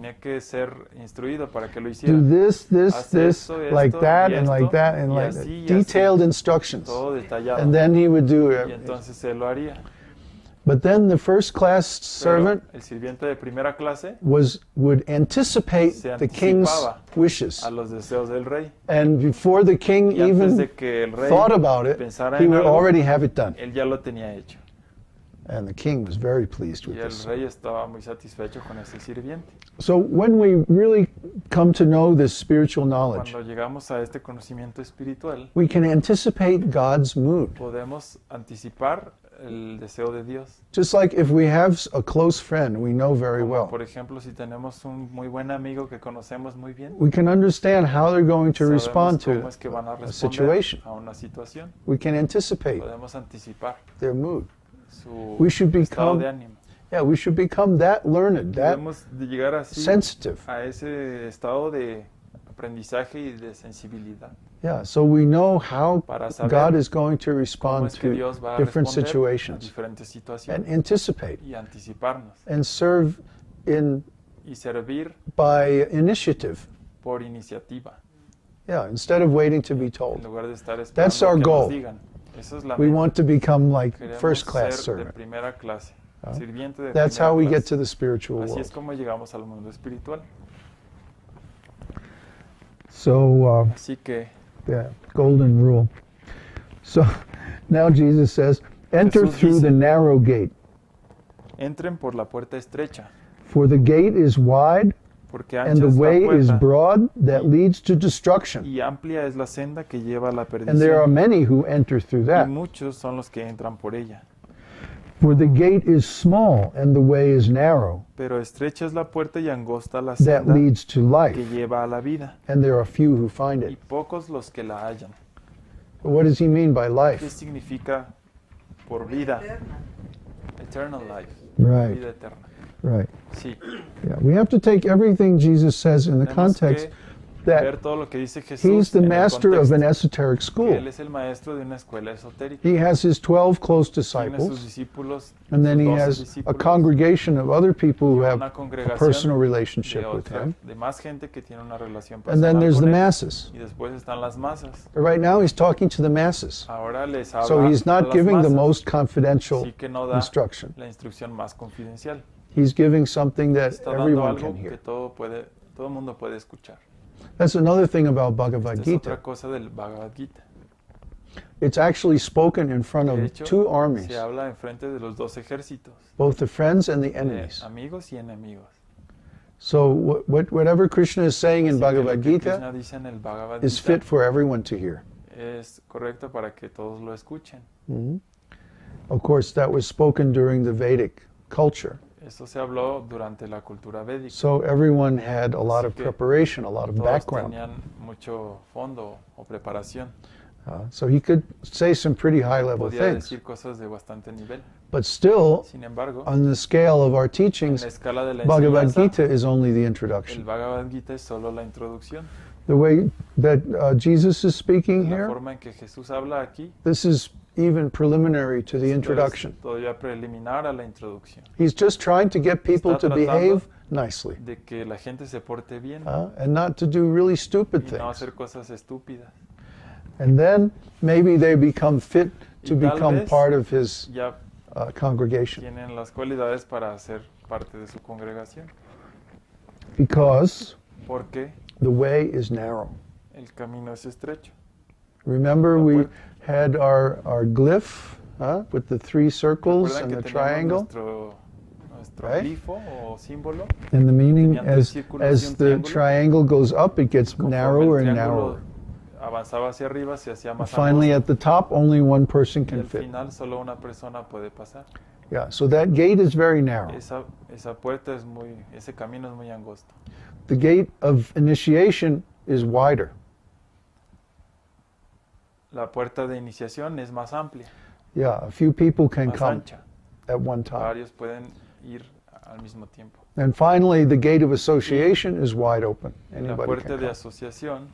Tenía que ser instruido para que lo Do hiciera. this, this, Haz this, esto, like esto, that, y and like esto, that, and y like así, y detailed así. instructions. Todo detallado. And then he would do Y it. entonces él lo haría. But then the first class Pero servant el sirviente de primera clase would anticipate se the king's anticipaba wishes. a los deseos del rey. And before the king Y antes even de que el rey thought about it, pensara he en would algo, already have it done. él ya lo tenía hecho. And the king was very pleased with Y el this. rey estaba muy satisfecho con ese sirviente. So when we really come to know this spiritual knowledge, Cuando llegamos a este conocimiento espiritual, we can anticipate God's mood. podemos anticipar el deseo de Dios. Just like if we have a close friend we know very Como, well, por ejemplo, si tenemos un muy buen amigo que conocemos muy bien, we can understand how they're going to sabemos respond cómo to es que van a a responder situation. a una situación. We can anticipate Podemos anticipar their mood. su We should estado become de ánimo. Yeah, we should become that learned, that Debemos de llegar así sensitive. a ese estado de aprendizaje y de sensibilidad Yeah, so we know how para saber God is going to cómo respond es que to Dios va a different responder a situations diferentes and situaciones anticipate y anticiparnos and serve in y servir by initiative. por iniciativa Yeah, instead of waiting to be en told. lugar de estar That's our esperando que goal. nos digan. Esa es la We meta. want to become like Queremos first class ser de servant. primera clase, sirviente de That's primera how we clase. get to the spiritual Así es world. como llegamos al mundo espiritual. So, Así que yeah, golden rule. So now Jesus says, enter Jesús through dice, the narrow gate. entren por la puerta estrecha, For the gate is wide porque and ancha the es la way is puerta broad that leads to destruction. y amplia es la senda que lleva a la And there are perdición. many who enter through Y that. muchos son los que entran por ella. For the gate is small and the way is narrow Pero estrecha es la puerta y angosta la that senda leads to que life, lleva a la vida, and there are few who find y it. pocos los que la hallan. What does he mean by ¿Qué life? significa por vida? Eternal life. Right, Vida eterna. right. Sí. Yeah, we have to take everything Jesus says in the Tenemos context que that ver todo lo que dice Jesús he's the en el master of contexto, an esoteric que school. él es el maestro de una escuela esotérica. He has his 12 close Tiene sus disciples, discípulos, and then sus he 12 has a discípulos, congregation of other people who have una a congregación personal de, relationship with him. de más gente que tiene una relación And then personal there's the con él. masses. Y después están las masas. But right now he's talking to the masses. Ahora les habla So he's a not las giving the masas. most confidential Así que no da instruction. la instrucción más confidencial. He's giving something that Está dando everyone algo can que hear. todo mundo puede escuchar. That's another thing about Bhagavad Esta es otra Gita. cosa del Bhagavad Gita. It's actually spoken in front De of hecho, two armies, se habla en frente de los dos ejércitos, both the friends and the de enemies. amigos y enemigos. So whatever Krishna is saying in Así que lo Bhagavad que Gita Krishna dice en el Bhagavad is Gita fit for everyone to hear. es correcto para que todos lo escuchen. Of course, that was spoken during the Vedic culture. Eso se habló durante la cultura védica. So everyone had a lot Así of que preparation, a lot of Todos background. tenían mucho fondo o preparación. So he could say some pretty high-level Podía things. decir cosas de bastante nivel. But still, Sin embargo, on the scale of our en teachings, la escala de la Bhagavad enseñanza, Gita is only the el introduction. Bhagavad Gita es solo la introducción. The way that Jesus is speaking La here, forma en que Jesús habla aquí this is even preliminary to the esto es introduction. todavía preliminar a la introducción. He's just trying to get people Está to tratando behave nicely de que la gente se porte bien and not to do really stupid y no things. hacer cosas estúpidas. And then maybe they become fit to Y tal become vez part of his ya congregation. tienen las cualidades para ser parte de su congregación. Because Porque the way is narrow. el camino es estrecho. Remember La we puerta. had our glyph with the three circles ¿Recuerdan and que the teníamos triangle? nuestro Right? glifo o símbolo? And the meaning, Tenían tres as círculos y un the triángulo. triangle goes up, it gets Conforme narrower el and triángulo narrower. avanzaba hacia arriba, se hacía más Finally, angosto. at the top, only one person Y can al fit. final solo una persona puede pasar. Yeah, so that gate is very narrow. Esa puerta es ese camino es muy angosto. The gate of initiation is wider. La puerta de iniciación es más amplia, Yeah, a few people can más come ancha. at one time. Varios pueden ir al mismo tiempo. And finally, the gate of association is wide open. La Anybody puerta can de come. asociación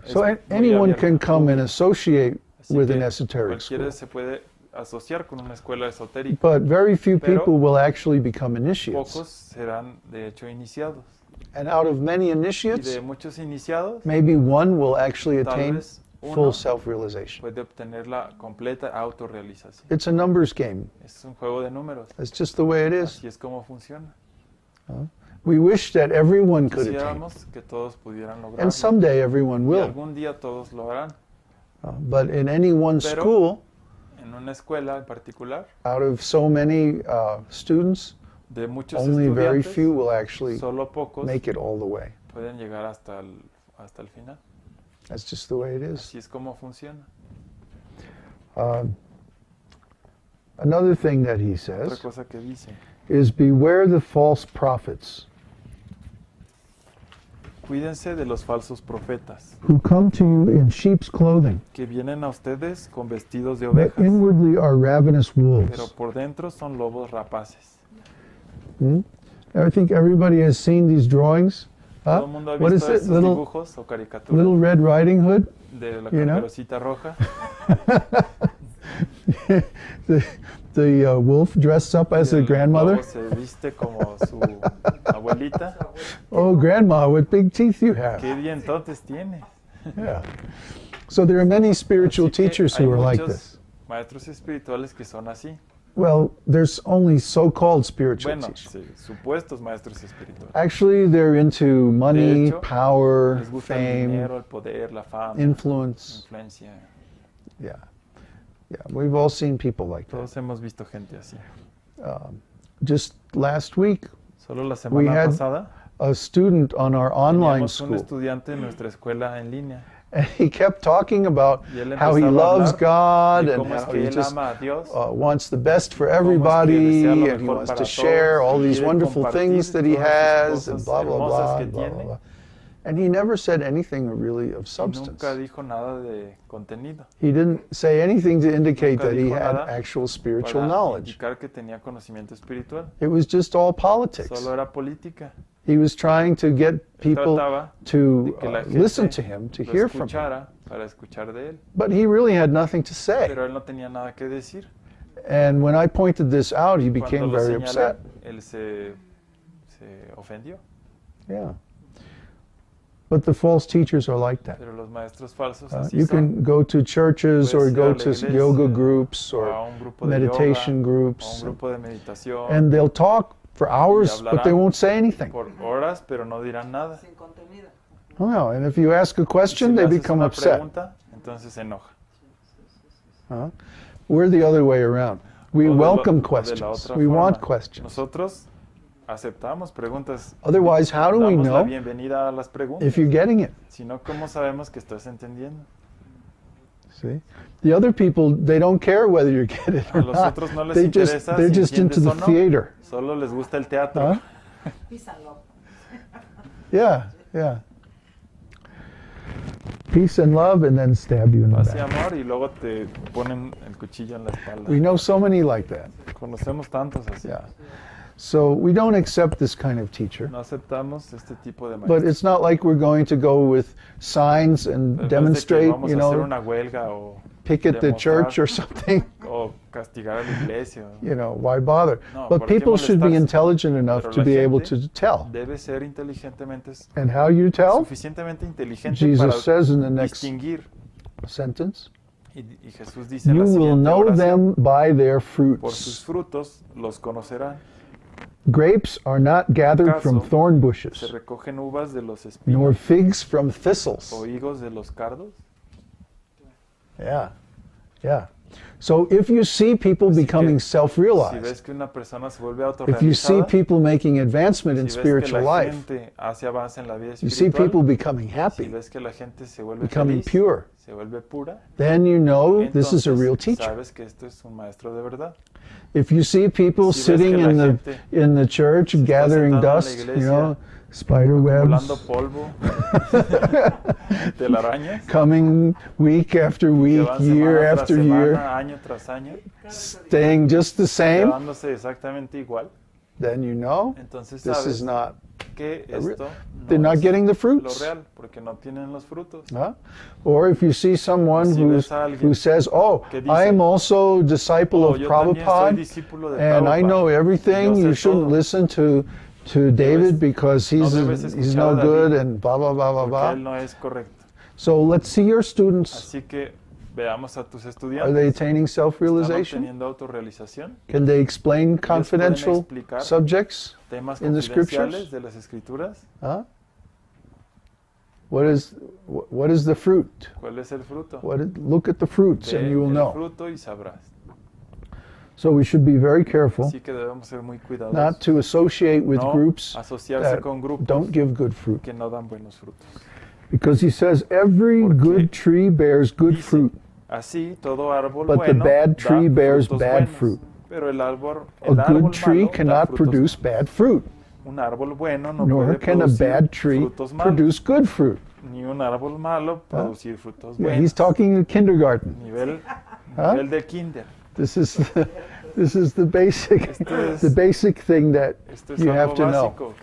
es So muy anyone abierta. can come and associate Así with que an esoteric cualquiera school. se puede asociar con una escuela esotérica. But very few Pero people will actually become initiates. Pocos serán de hecho iniciados. And out of many Y initiates, de muchos iniciados, maybe one will actually tal attain vez full uno self-realization. puede obtener la completa autorrealización. It's a numbers game. Es un juego de números. That's just the way it is. Así es como funciona. We wish that everyone could attain. Quisiéramos que todos pudieran lograrlo. And someday everyone Y will. algún día todos lo harán. But in any one Pero school, en una escuela en particular, out of so many students, de muchos only very estudiantes, few will actually solo pocos make it all the way. pueden llegar hasta el final. That's just the way it is. Así es como funciona. Another thing that he Otra says cosa que dice, is beware the false prophets cuídense de los falsos profetas who come to you in sheep's clothing, que vienen a ustedes con vestidos de but ovejas, inwardly are ravenous pero wolves. por dentro son lobos rapaces. I think everybody has seen these drawings. Todo Huh? el mundo ha What is visto it? esos Little, dibujos o caricaturas little Red Riding Hood? de la you know? caperucita roja. the wolf dressed up as Y a el grandmother. lobo se viste como su abuelita. Oh, grandma, what big teeth you have. Qué dientotes tiene. Yeah. So there are many spiritual Así que teachers hay who are like muchos this. maestros espirituales que son así. Well, there's only so-called spiritual Bueno, teachers. sí, supuestos maestros espirituales. Actually, they're into money, hecho, power, Les gusta el fame, dinero, el poder, la fama, influence. influencia. Yeah. Yeah, we've all seen people like that. Todos hemos visto gente así. Just last week, Solo la We semana had pasada a student on our online teníamos un school, estudiante en nuestra escuela en línea. and he kept talking about Y él how he empezaba a loves hablar God de and cómo es how que he él just ama a Dios, wants the best for cómo es que everybody, desea lo and he mejor wants para to share todos, all y these quiere wonderful compartir things that he todas sus has, and cosas blah, blah, hermosas blah, que blah, tiene. blah. And he never said anything really of Y substance. nunca dijo nada de contenido He didn't say anything to indicate Nunca that he dijo had nada actual spiritual para knowledge. indicar que tenía conocimiento espiritual. It was just all politics. Solo era política. He was trying to get people Trataba to de que la listen gente to him, to lo hear from him. escuchara para escuchar de él. But he really had nothing to say. Pero él no tenía nada que decir. And when I pointed this out, he Cuando became lo very señalé, upset. él se ofendió. Yeah. But the false teachers are like that. Pero los maestros falsos así You son. can go to churches or Puedes ir go a la to iglesia, yoga groups o a or un grupo de meditation yoga, o a groups, un grupo de meditación, and they'll talk for hours, but they hablarán won't say anything. por horas, pero no dirán nada. Sin contenido. Wow. And if you ask a Y si question, le they haces become una upset. pregunta, entonces se enoja. We're the other way around. We O de welcome de la questions. otra We want forma. questions. Nosotros aceptamos preguntas. Otherwise, how do we Damos la know bienvenida a las preguntas. if you're getting it? Si no, ¿cómo sabemos que estás entendiendo? See? The other people, they don't care whether you get it A or los not. otros no les They're interesa si just into entiendes the o no. theater. Solo les gusta el teatro. Huh? Písalo. Yeah, yeah. Peace and love, and then stab you in the Paz y back. amor y luego te ponen el cuchillo en la espalda. We know so many like that. Conocemos tantos así. Yeah. So we don't accept this kind of teacher. No aceptamos este tipo de But maestros. it's not like we're going to go with signs and En vez de que demonstrate, vamos you a hacer know, una huelga o picket the demostrar church or something. o castigar a la iglesia. You know, why bother? No, But ¿por qué people should be molestarse? intelligent enough Pero to la be able gente to tell. Debe ser inteligentemente, And how you tell? suficientemente inteligente Jesus para says in the next distinguir. sentence, Y Jesús dice en you la will siguiente know oración, them by their por sus fruits. frutos los conocerán. Grapes are not gathered from ¿Acaso thorn Se bushes, recogen uvas de los nor espinos figs from thistles. o higos de los cardos. Yeah, yeah. So if you see people Así que, becoming Si self-realized, ves que una persona se vuelve if you see autorrealizada, people making advancement in si ves que spiritual la life, gente hace avance en la vida you see people espiritual, becoming si happy, ves que la gente se vuelve becoming feliz, pure, se vuelve pura, then you know this is a entonces real teacher. sabes que esto es un maestro de verdad. If you see people Si ves sitting que la in gente in the church se está gathering sentando en la dust, you iglesia, know, spider Acumulando webs, polvo, telarañas, coming week after que week, van year semana tras after semana, year, año tras año, staying just the same, quedándose exactamente igual, then you know entonces this sabes is not que esto they're no not es getting the lo fruits. real, porque no tienen los frutos. Huh? Or if you see someone Si ves a alguien who says, "Oh, que dice, I am also a disciple "Oh, of yo también soy Prabhupada, discípulo de and I Prabhupada, know everything. y yo You sé shouldn't todo. listen to David because no he's debes he's escuchar no a David, good," and blah blah blah blah porque blah. él no es correcto. So let's see your students. Así que veamos a tus Are estudiantes. they attaining ¿Están self-realization? obteniendo autorrealización? Can they explain confidential explicar subjects Temas in the confidenciales scriptures? de las escrituras. Huh? What is the fruit? ¿Cuál es el fruto? Look at the fruits Ve and you will el know. fruto y sabrás. So we should be very careful Así que debemos ser muy cuidadosos. not to associate with no groups asociarse that con grupos don't give good fruit. que no dan buenos frutos. Because he says every Porque good tree bears good dice, fruit, Así todo árbol but the bueno bad tree da bears frutos bad buenos, fruit. pero el árbol A good tree malo da cannot frutos produce malos. bad fruit, Un árbol bueno no nor puede can a producir bad tree frutos malos, produce good fruit. ni un árbol malo producir frutos Yeah, buenos. he's talking in kindergarten. Huh? Nivel de kinder. This is the basic Esto es- the basic thing that Esto es you algo have to know. básico